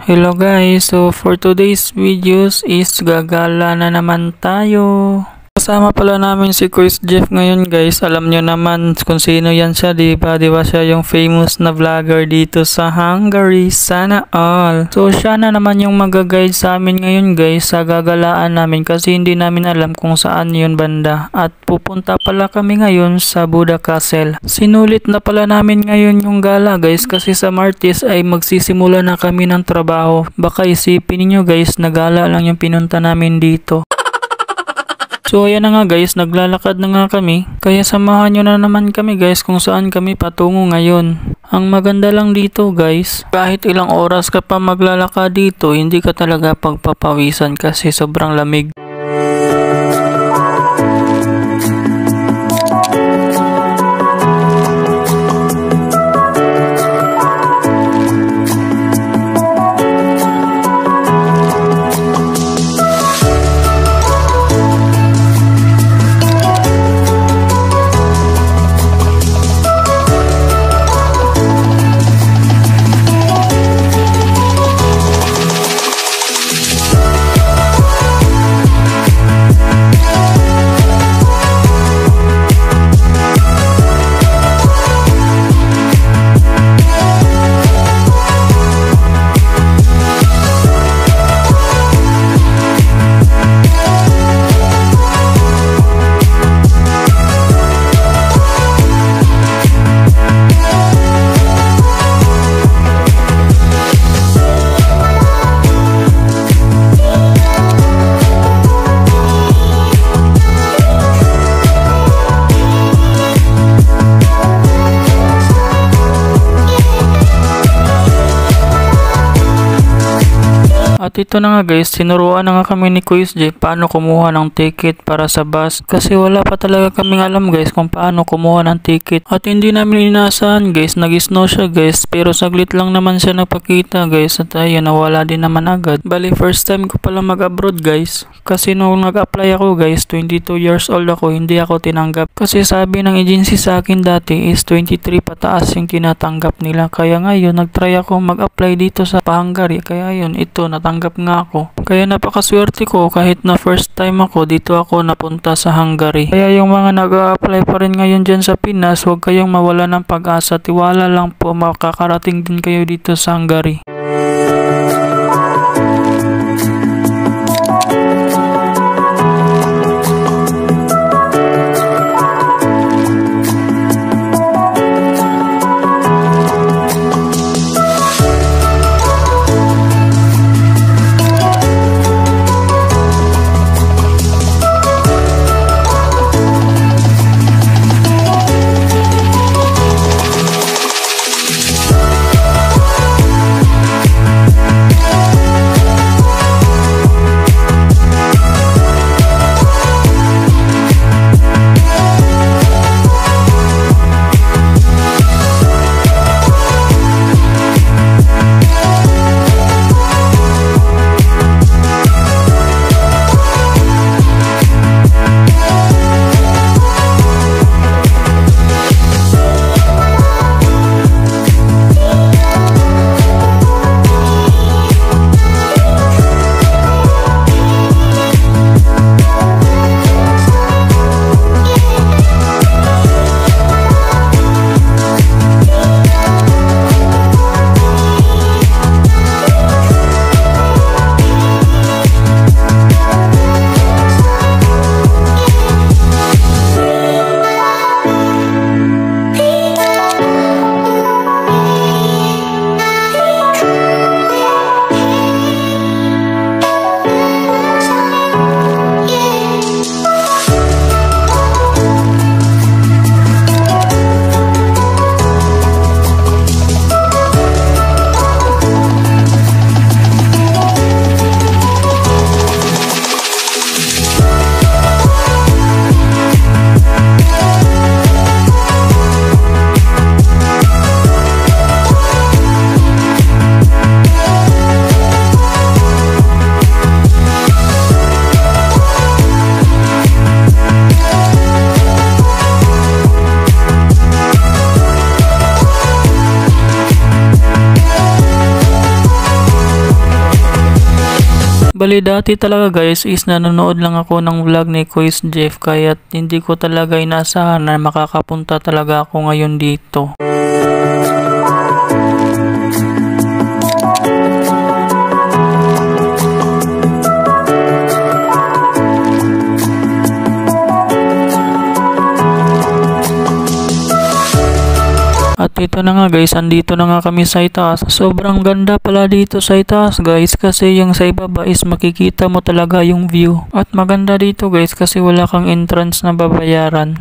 Hello guys, so for today's videos is gagala na naman tayo. Kasama pala namin si Quiz Jeff ngayon guys. Alam nyo naman kung sino yan siya, diba? Diba siya yung famous na vlogger dito sa Hungary. Sana all. So siya na naman yung mag-guide sa amin ngayon guys sa gagalaan namin kasi hindi namin alam kung saan yun banda. At pupunta pala kami ngayon sa Buda Castle. Sinulit na pala namin ngayon yung gala guys kasi sa Martes ay magsisimula na kami ng trabaho. Baka isipin niyo guys na gala lang yung pinunta namin dito. So ayan na nga guys, naglalakad na nga kami. Kaya samahan nyo na naman kami guys kung saan kami patungo ngayon. Ang maganda lang dito guys, kahit ilang oras ka pa maglalakad dito, hindi ka talaga pagpapawisan kasi sobrang lamig. At ito na nga guys, sinuruan na nga kami ni Quiz J paano kumuha ng ticket para sa bus. Kasi wala pa talaga kaming alam guys kung paano kumuha ng ticket. At hindi namin inaasahan guys, nag-snow siya guys. Pero saglit lang naman siya nagpakita guys. At ayun, nawala din naman agad. Bali first time ko pala mag-abroad guys. Kasi nung nag-apply ako guys, 22 years old ako, hindi ako tinanggap. Kasi sabi ng agency sa akin dati is 23 pataas yung tinatanggap nila. Kaya ngayon, nag-try ako mag-apply dito sa Hungary. Kaya yun, ito natanggap nga ako. Kaya napakaswerte ko kahit na first time ako dito ako napunta sa Hungary. Kaya yung mga nag-a-apply pa rin ngayon dyan sa Pinas, huwag kayong mawala ng pag-asa. Tiwala lang po, makakarating din kayo dito sa Hungary. Bali dati talaga guys is nanonood lang ako ng vlog ni Kuis Jeff kaya hindi ko talaga inaasahan na makakapunta talaga ako ngayon dito. At ito na nga guys, andito na nga kami sa itaas. Sobrang ganda pala dito sa itaas guys kasi yung sa ibaba is makikita mo talaga yung view. At maganda dito guys kasi wala kang entrance na babayaran.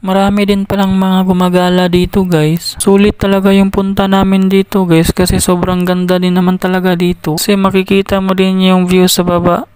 Marami din palang mga gumagala dito guys. Sulit talaga yung punta namin dito guys kasi sobrang ganda din naman talaga dito. Kasi makikita mo din yung view sa baba.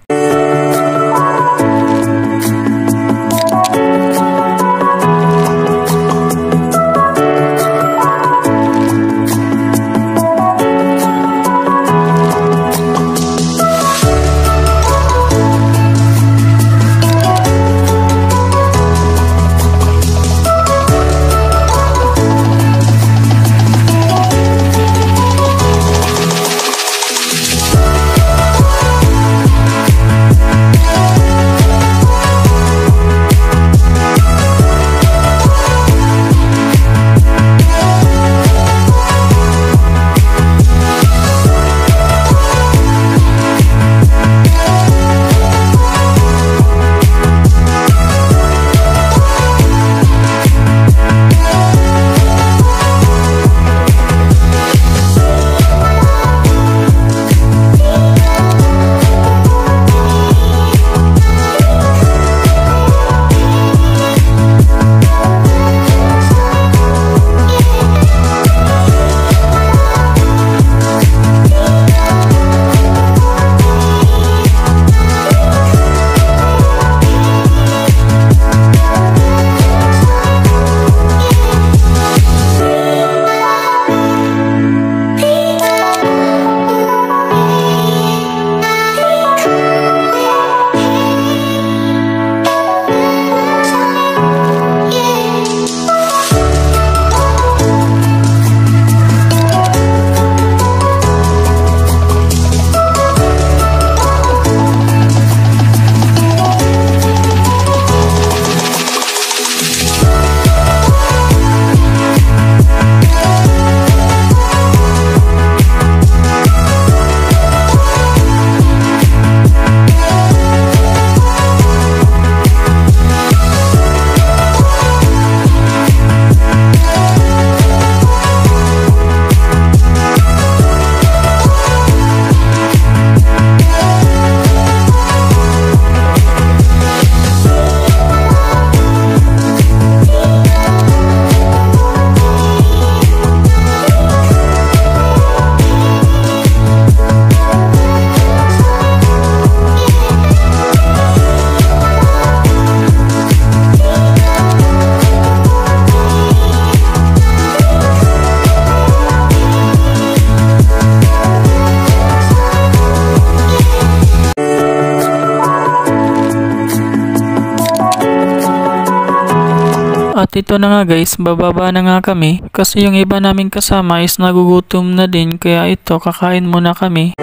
At ito na nga guys, bababa na nga kami kasi yung iba naming kasama is nagugutom na din, kaya ito kakain muna kami.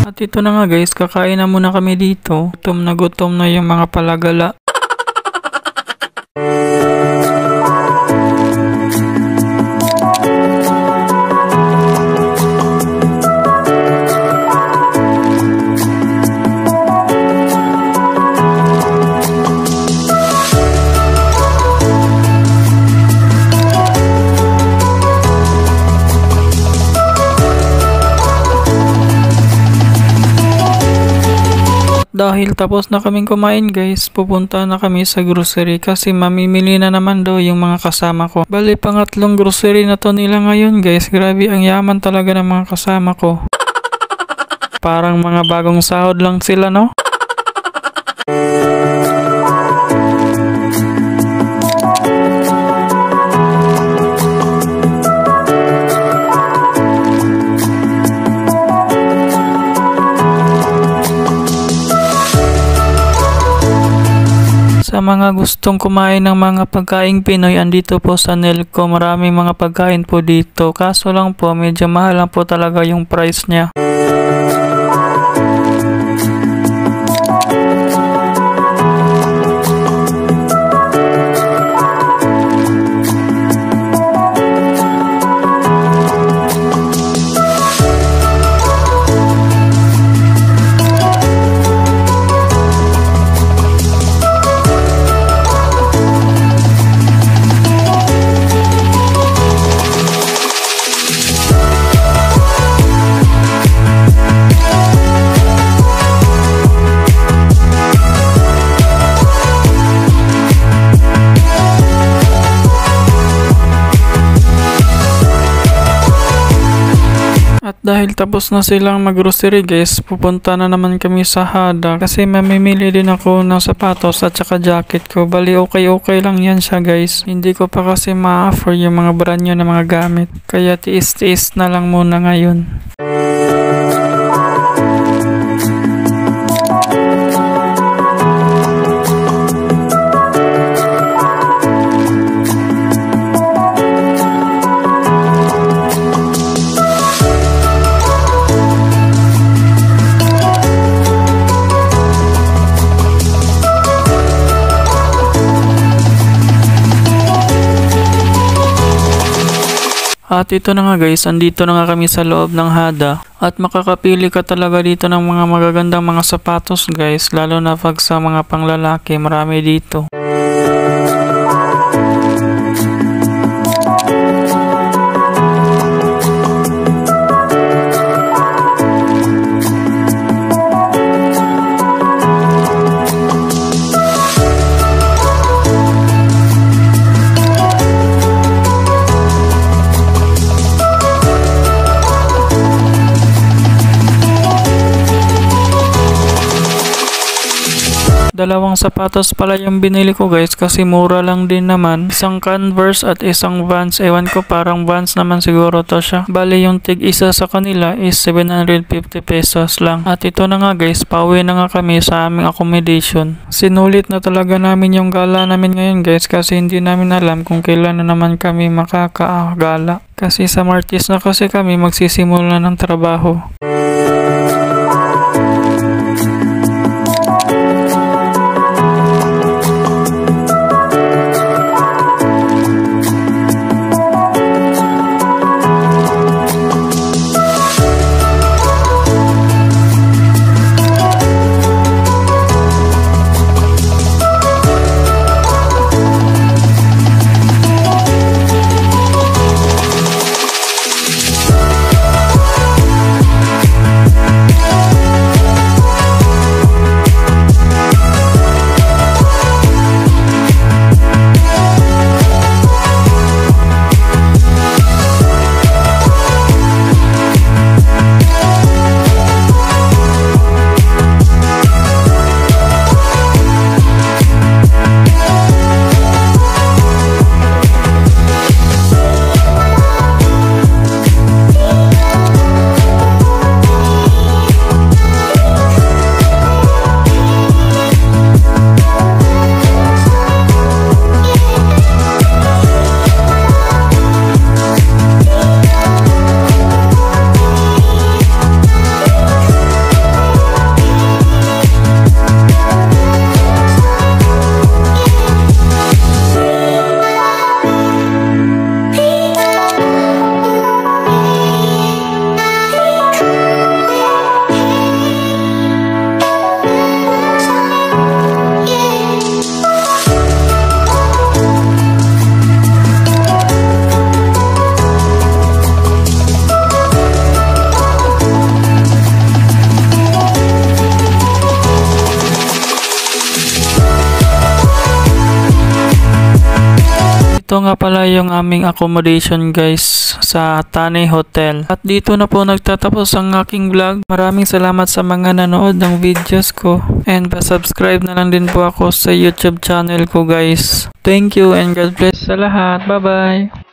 At ito na nga guys, kakain na muna kami dito. Gutom na yung mga palagala. Dahil tapos na kaming kumain guys, pupunta na kami sa grocery kasi mamimili na naman daw yung mga kasama ko. Bali pangatlong grocery na to nila ngayon guys. Grabe, ang yaman talaga ng mga kasama ko. Parang mga bagong sahod lang sila, no? Sa mga gustong kumain ng mga pagkaing Pinoy, andito po sa Nelco. Maraming mga pagkain po dito. Kaso lang po, medyo mahal lang po talaga yung price niya. At dahil tapos na silang mag-grocery guys, pupunta na naman kami sa Hada kasi mamimili din ako ng sapatos at saka jacket ko. Bali okay lang yan siya guys. Hindi ko pa kasi ma-offer yung mga brand new na mga gamit. Kaya tiis-tiis na lang muna ngayon. At ito na nga guys, andito na nga kami sa loob ng Hada at makakapili ka talaga dito ng mga magagandang mga sapatos guys, lalo na pag sa mga panglalaki, marami dito. Dalawang sapatos pala yung binili ko guys kasi mura lang din naman. Isang Converse at isang Vans. Ewan ko, parang Vans naman siguro to siya. Bali yung tig isa sa kanila is 750 pesos lang. At ito na nga guys, pauwi na nga kami sa aming accommodation. Sinulit na talaga namin yung gala namin ngayon guys kasi hindi namin alam kung kailan na naman kami makakagala. Kasi sa Martes na kasi kami magsisimula ng trabaho. Ito nga pala yung aming accommodation guys sa Tane Hotel. At dito na po nagtatapos ang aking vlog. Maraming salamat sa mga nanood ng videos ko. And pa-subscribe na lang din po ako sa YouTube channel ko guys. Thank you and God bless sa lahat. Bye bye!